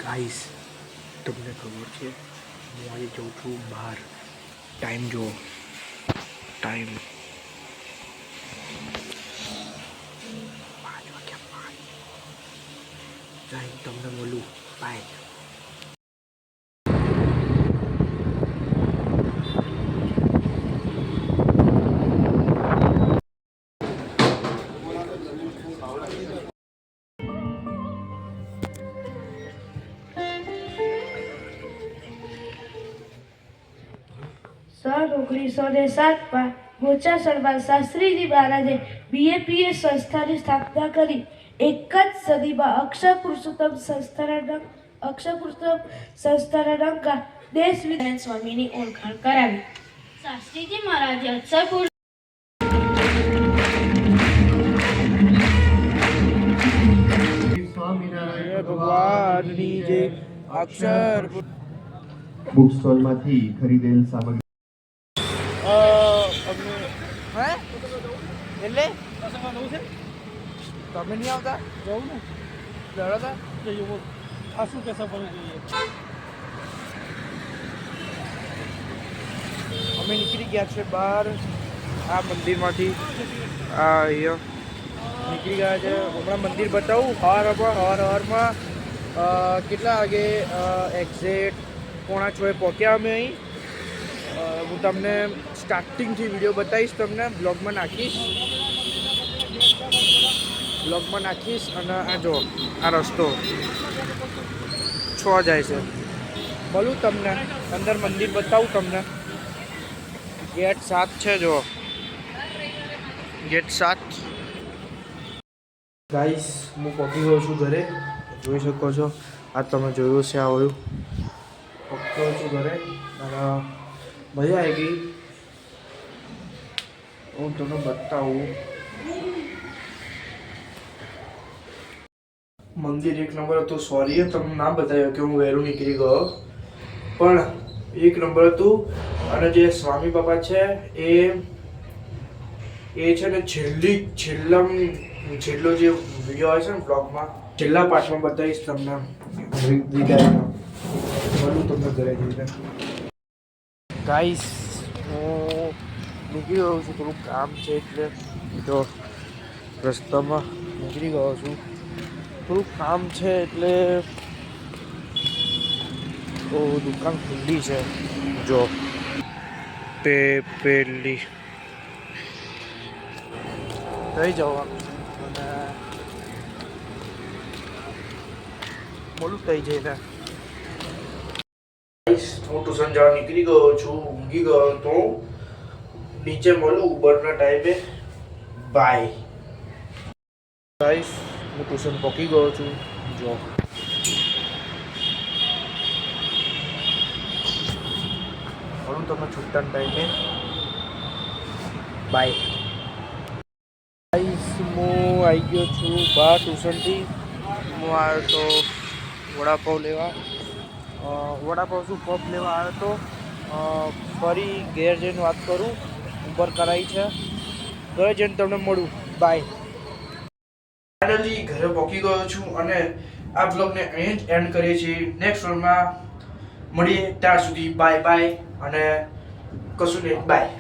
Guys તમને ખબર છે હું આજે જઉં છું બહાર. ટાઈમ જુઓ, ટાઈમ 5 વાગ્યા. જઈને તમને મળું. બાય. સન 1907 મોચા સરદાર શાસ્ત્રીજી મહારાજે BAPS સંસ્થાની સ્થાપના કરી. એક જ સદીમાં અક્ષર પુરુષોત્તમ સંસ્થાના ડંકા દેશ વિદેશ સ્વામીની ઓળખાણ કરાવી. શાસ્ત્રીજી મહારાજે અક્ષર ભગવાનની જે અક્ષર બુક સ્ટોલમાંથી ખરીદેલ સામગ્રી એટલે તમે નહીં આવતા? જવું ને લડતા જઈએ. આ શું પૈસા ભરવું જોઈએ? અમે નીકળી ગયા છે બહાર આ મંદિરમાંથી. આ અહીંયા નીકળી ગયા છે. હમણાં મંદિર બતાવું. હવારમાં કેટલા વાગે એક્ઝેક્ટ 5:45 પહોંચ્યા અમે અહીં. હું તમને સ્ટાર્ટિંગથી વિડીયો બતાવીશ, તમને બ્લોગમાં નાખીશ. અને આ જો આ રસ્તો 6 જાય છે. મળું તમને અંદર મંદિર બતાવું તમને. ગેટ 7 છે. જો ગેટ 7. ગાઈસ હું પહોંચી ગયો છું ઘરે. જોઈ શકો છો. આ તમે જોયું છે આ ઓયું. પહોંચી ગયો છું ઘરે અને મજા આવી ગઈ. હું તમને બતાવું. મંદિર એક નંબર હતું. સોરી તમને ના બતાવ્યો કે હું વહેલું નીકળી ગયો, પણ એક નંબર હતું. અને જે સ્વામી બાપા છે એ છે ને છેલ્લો જે વિડીયો આવે છે ને બ્લોગમાં, છેલ્લા પાર્ટમાં બતાવીશ તમને. તમને ઘરે જઈને ગાઈસ હું નીકળી ગયો છું. થોડું કામ છે એટલે જો રસ્તામાં નીકળી ગયો છું. થોડું કામ છે એટલે દુકાન ખુલ્લી છે. જો પેલી થઈ જવાનું અને મોડું થઈ જઈને હું ટ્યુશન જવા નીકળી ગયો છું. ઊંઘી ગયો તો નીચે મળું ઉબરના ટાઈમે. Bye guys. હું ટ્યુશન પહોંચી ગયો છું. જો મળું તમને છૂટતાના ટાઈમે. Bye guys. હું આવી ગયો છું બહાર ટ્યુશનથી. હું આવ્યો તો વડાપાઉં લેવા. વડાપાઉં શું પફ લેવા આવ્યો તો. ફરી ઘેર જઈને વાત કરું. ઉબર કરાવી છે. ઘરે જઈને તમને મળું. બાય. ફાઇનલી ઘરે પહોંચી ગયો છું અને આ બ્લોગને અહીં જ એન્ડ કરીએ છીએ. નેક્સ્ટ વ્લોગમાં મળીએ. ત્યાર સુધી બાય બાય અને કશું નહીં. બાય.